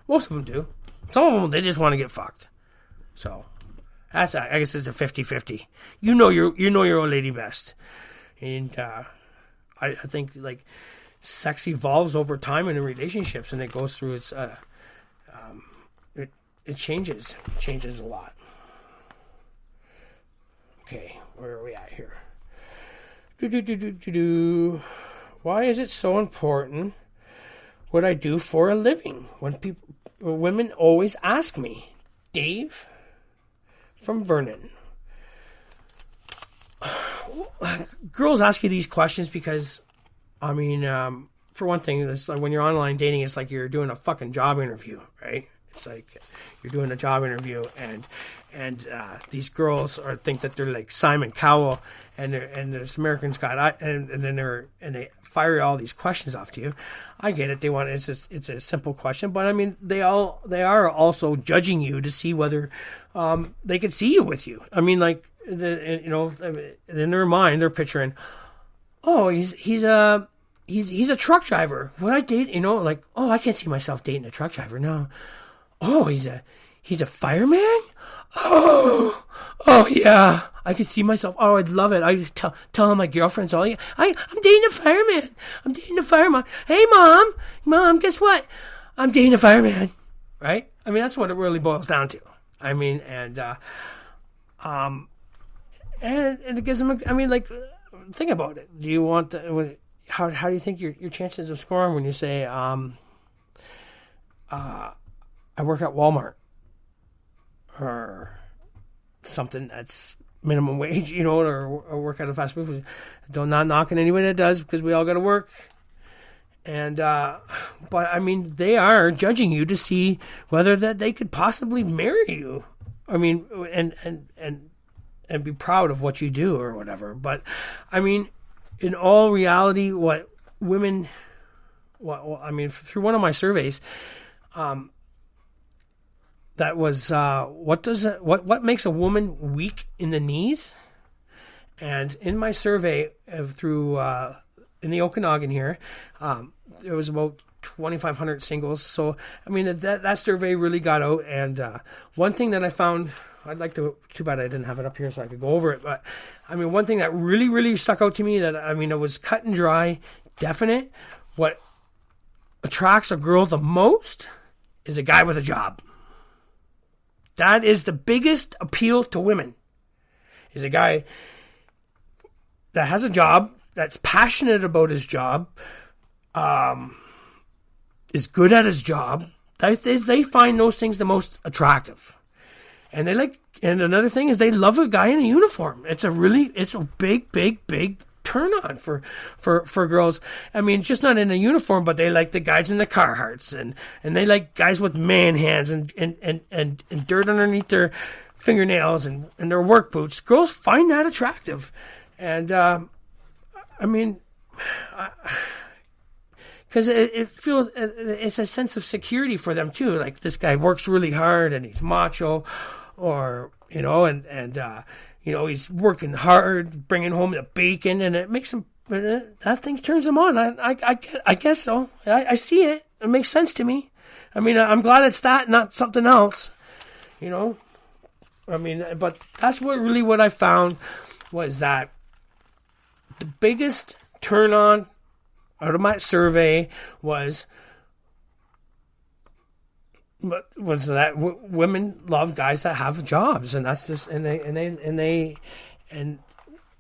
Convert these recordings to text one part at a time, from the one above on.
Most of them do. Some of them, they just want to get fucked. So, I guess it's a 50-50. You know your old lady best. And I think, like, sex evolves over time in relationships, and it goes through its, it changes. It changes a lot. Okay, where are we at here? Why is it so important what I do for a living? Women always ask me. Dave from Vernon. Girls ask you these questions because, I mean, for one thing, it's like when you're online dating, it's like you're doing a fucking job interview, right? It's like you're doing a job interview, and these girls think that they're like Simon Cowell, and this American's got, and they fire all these questions off to you. I get it. They want it's a simple question, but I mean they are also judging you to see whether they could see you with you. I mean, like, in their mind they're picturing, oh, he's a truck driver. Would I date? Like, oh, I can't see myself dating a truck driver. No. Oh, he's a fireman? Oh yeah. I could see myself. Oh, I'd love it. I tell my girlfriends, I'm dating a fireman. I'm dating a fireman. Hey, mom, guess what? I'm dating a fireman. Right? I mean, that's what it really boils down to. I mean, and it gives them. I mean, like, think about it. Do you want how do you think your chances of scoring when you say I work at Walmart or something that's minimum wage, or work at a fast food. Not knocking anybody that does, because we all got to work. And but I mean, they are judging you to see whether that they could possibly marry you. I mean, and be proud of what you do or whatever. But I mean, in all reality, what women, I mean, through one of my surveys, that was what makes a woman weak in the knees? And in my survey through in the Okanagan here, there was about 2,500 singles. So I mean that survey really got out. And one thing that I found, too bad I didn't have it up here so I could go over it. But I mean, one thing that really, really stuck out to me, that I mean, it was cut and dry, definite. What attracts a girl the most is a guy with a job. That is the biggest appeal to women, is a guy that has a job, that's passionate about his job, is good at his job. They find those things the most attractive. And and another thing is they love a guy in a uniform. It's a big turn on for girls. I mean, just not in a uniform, but they like the guys in the Carhartts, and they like guys with man hands and dirt underneath their fingernails and their work boots. Girls find that attractive. And I mean, because it feels, it's a sense of security for them too. Like, this guy works really hard and he's macho, or he's working hard, bringing home the bacon, and it makes him, that thing turns him on. I guess so. I see it. It makes sense to me. I mean, I'm glad it's that, not something else. I mean, but that's what I found was that the biggest turn on out of my survey was that women love guys that have jobs, and that's just, and it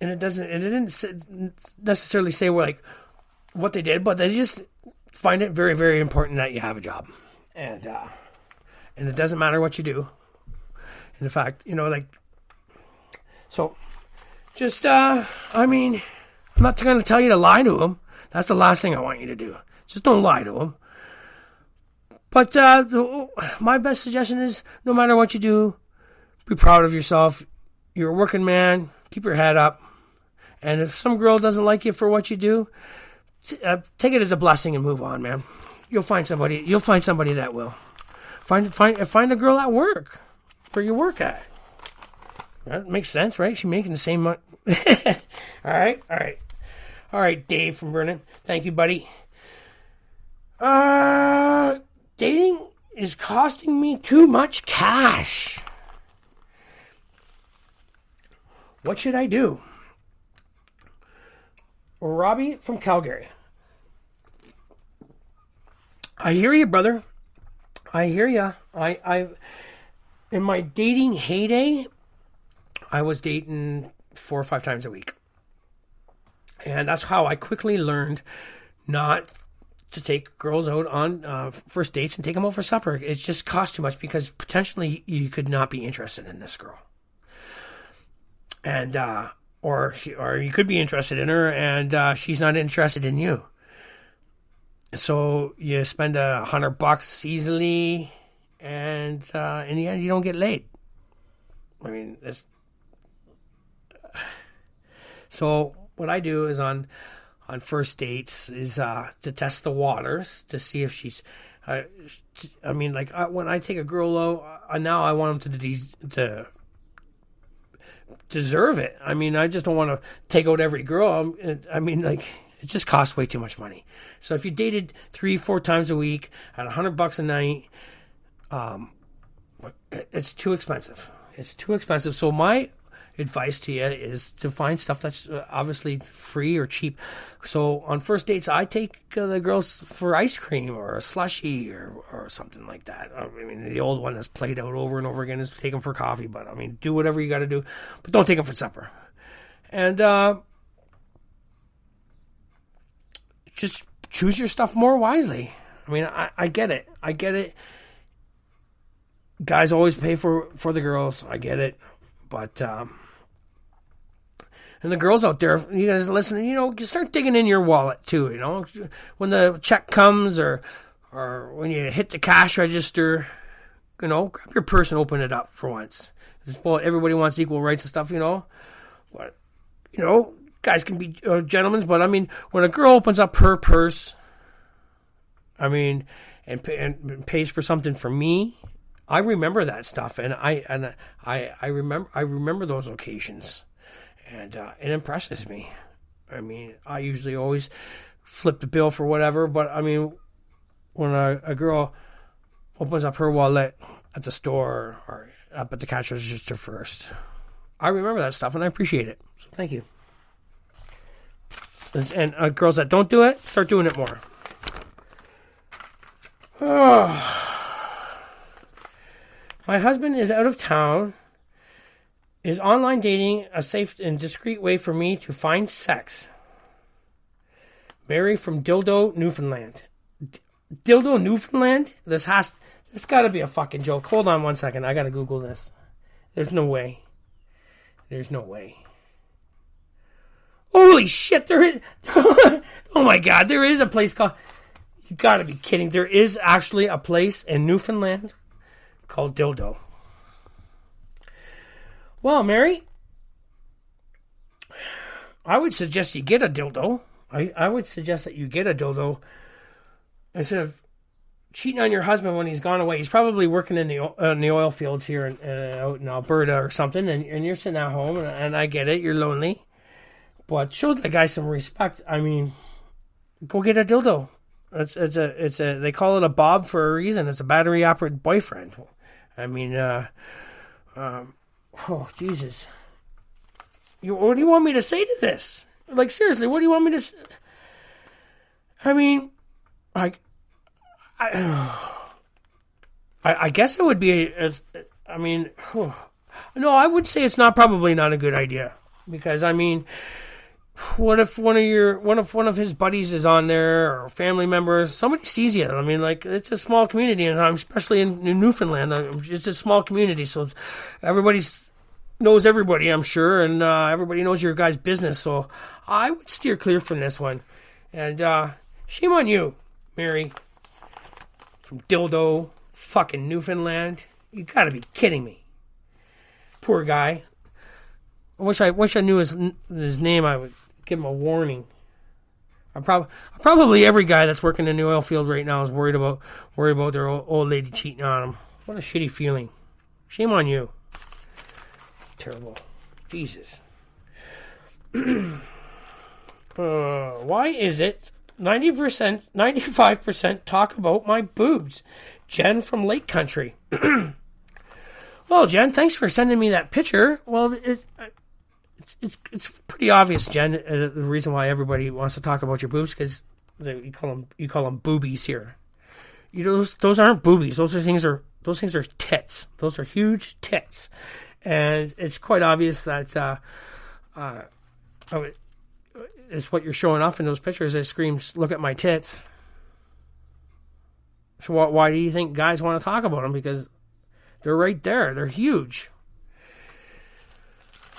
didn't necessarily say like what they did, but they just find it very, very important that you have a job, and it doesn't matter what you do. And in fact, so just I mean, I'm not going to tell you to lie to them. That's the last thing I want you to do. Just don't lie to them. But my best suggestion is, no matter what you do, be proud of yourself. You're a working man. Keep your head up. And if some girl doesn't like you for what you do, take it as a blessing and move on, man. You'll find somebody that will. Find a girl at work, where you work at. That makes sense, right? She's making the same money. All right, Dave from Vernon. Thank you, buddy. Dating is costing me too much cash. What should I do? Robbie from Calgary. I hear you, brother. I hear you. I in my dating heyday, I was dating 4 or 5 times a week. And that's how I quickly learned not to take girls out on first dates and take them out for supper. It just costs too much because potentially you could not be interested in this girl. And, or you could be interested in her and she's not interested in you. So you spend $100 easily and in the end you don't get laid. I mean, so what I do is on first dates is to test the waters to see if she's. I mean, like when I take a girl out, now I want them to deserve it. I mean, I just don't want to take out every girl. I mean, like it just costs way too much money. So if you dated 3-4 times a week at $100 a night, it's too expensive. It's too expensive. So my advice to you is to find stuff that's obviously free or cheap. So on first dates, I take the girls for ice cream or a slushie or something like that. I mean, the old one that's played out over and over again is take them for coffee. But I mean, do whatever you got to do, but don't take them for supper. And just choose your stuff more wisely. I mean, I get it. I get it. Guys always pay for the girls. I get it. But, and the girls out there, you guys listen, you start digging in your wallet too, when the check comes or when you hit the cash register, grab your purse and open it up for once. Everybody wants equal rights and stuff, but, guys can be gentlemen, but I mean, when a girl opens up her purse, I mean, and pays for something for me, I remember that stuff, and I remember those occasions, and it impresses me. I mean, I usually always flip the bill for whatever, but I mean, when a girl opens up her wallet at the store or up at the cash register first, I remember that stuff, and I appreciate it. So thank you. And girls that don't do it, start doing it more. My husband is out of town. Is online dating a safe and discreet way for me to find sex? Mary from Dildo, Newfoundland. Dildo, Newfoundland? This got to be a fucking joke. Hold on 1 second. I got to Google this. There's no way. There's no way. Holy shit, there is... Oh my God, there is a place called... You got to be kidding. There is actually a place in Newfoundland called Dildo. Well, Mary, I would suggest you get a dildo. I would suggest that you get a dildo instead of cheating on your husband when he's gone away. He's probably working in the oil fields here out in Alberta or something, and you're sitting at home, and I get it, you're lonely. But show the guy some respect. I mean, go get a dildo. It's a they call it a bob for a reason. It's a battery operated boyfriend. I mean, oh Jesus! What do you want me to say to this? Like seriously, what do you want me to say? I mean, I guess it would be. I mean, no, I would say it's probably not a good idea because I mean. What if one of his buddies is on there or family members? Somebody sees you. I mean, like it's a small community, and especially in Newfoundland, it's a small community, so everybody knows everybody, I'm sure, and everybody knows your guy's business. So I would steer clear from this one. And shame on you, Mary, from Dildo, fucking Newfoundland. You got to be kidding me. Poor guy. I wish I knew his name. I would give him a warning. Probably every guy that's working in the oil field right now is worried about their old lady cheating on them. What a shitty feeling. Shame on you. Terrible. Jesus. Why is it 95% talk about my boobs. Jen from Lake Country. Well, Jen, thanks for sending me that picture. Well, it's pretty obvious, Jen. The reason why everybody wants to talk about your boobs because you call them boobies here. Those aren't boobies. Those things are tits. Those are huge tits, and it's quite obvious that it's what you're showing off in those pictures. It screams, "Look at my tits." So why do you think guys want to talk about them? Because they're right there. They're huge.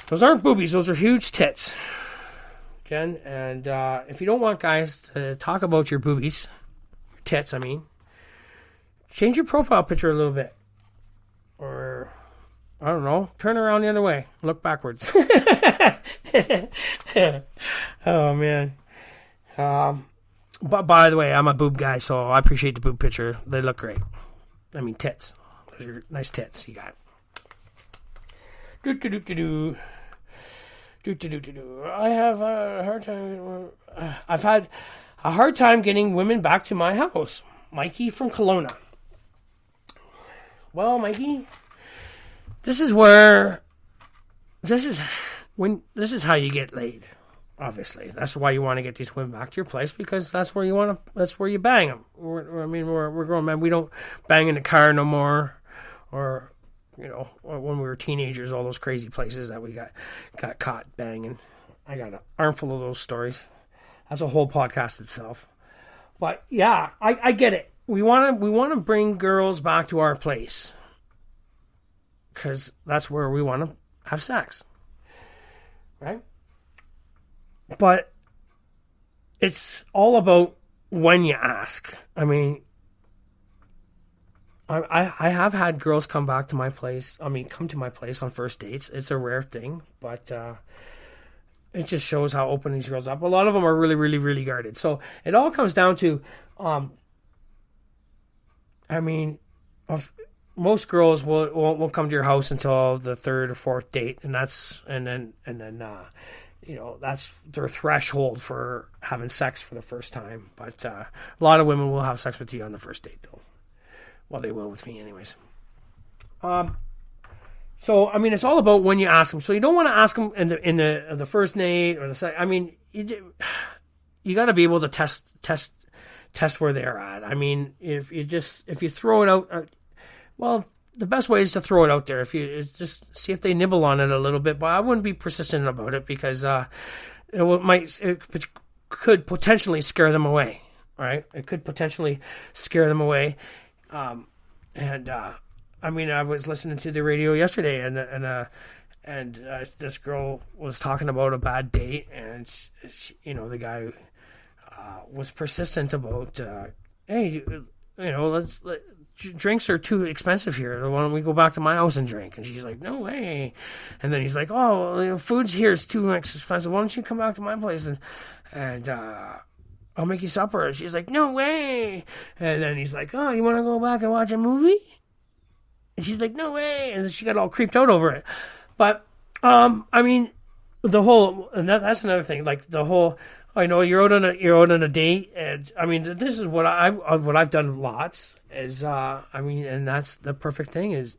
Those aren't boobies. Those are huge tits, Jen. And if you don't want guys to talk about your boobies, your tits, I mean, change your profile picture a little bit. Or, I don't know, turn around the other way. Look backwards. Oh, man. But by the way, I'm a boob guy, so I appreciate the boob picture. They look great. I mean, tits. Those are nice tits you got. I have a hard time. I've had a hard time getting women back to my house. Mikey from Kelowna. Well, Mikey, this is how you get laid. Obviously, that's why you want to get these women back to your place because that's where you bang them. We're grown men. We don't bang in the car no more, or when we were teenagers, all those crazy places that we got caught banging. I got an armful of those stories. That's a whole podcast itself. But yeah, I get it. We want to bring girls back to our place because that's where we want to have sex, right? But it's all about when you ask. I mean, I have had girls come back to my place. Come to my place on first dates. It's a rare thing, but it just shows how open these girls are. A lot of them are really, really, really guarded. So it all comes down to, most girls won't come to your house until the third or fourth date, and then that's their threshold for having sex for the first time. But a lot of women will have sex with you on the first date, though. Well, they will with me, anyways. So it's all about when you ask them. So you don't want to ask them in the first date or the second. You got to be able to test where they're at. If you throw it out, the best way is to throw it out there. If you just see if they nibble on it a little bit, but I wouldn't be persistent about it because it could potentially scare them away. Right? It could potentially scare them away. I was listening to the radio yesterday, and this girl was talking about a bad date, and the guy was persistent about, hey, drinks are too expensive here. Why don't we go back to my house and drink? And she's like, no way. And then he's like, oh, food's here is too expensive. Why don't you come back to my place and I'll make you supper. And she's like, no way. And then he's like, oh, you want to go back and watch a movie? And she's like, no way. And then she got all creeped out over it. But, the whole, and that's another thing, like the whole, you're out on a date, and this is what I've done lots is, and that's the perfect thing is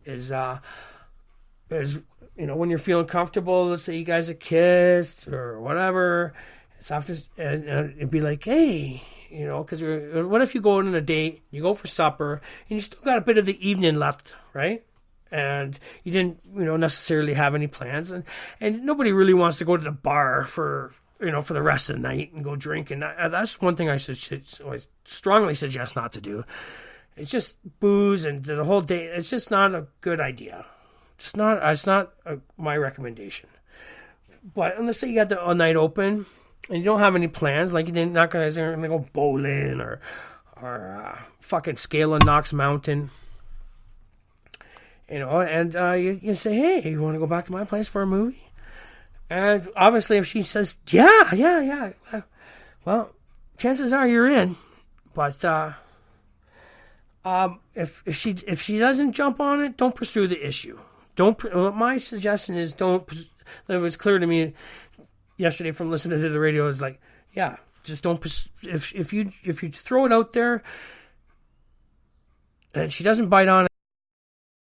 when you're feeling comfortable, let's say you guys have kissed or whatever, it's after, and it'd be like, hey, because what if you go on a date, you go for supper, and you still got a bit of the evening left, right? And you didn't, necessarily have any plans, and nobody really wants to go to the bar for the rest of the night and go drink, and that's one thing I strongly suggest not to do. It's just booze and the whole day. It's just not a good idea. It's not my recommendation. But unless you got the night open and you don't have any plans, like you're not gonna go bowling or fucking scaling Knox Mountain. And you say, hey, you want to go back to my place for a movie? And obviously, if she says, yeah, well, chances are you're in. But if she doesn't jump on it, don't pursue the issue. My suggestion is don't. It was clear to me yesterday from listening to the radio is like, yeah, just don't. If you throw it out there and she doesn't bite on it.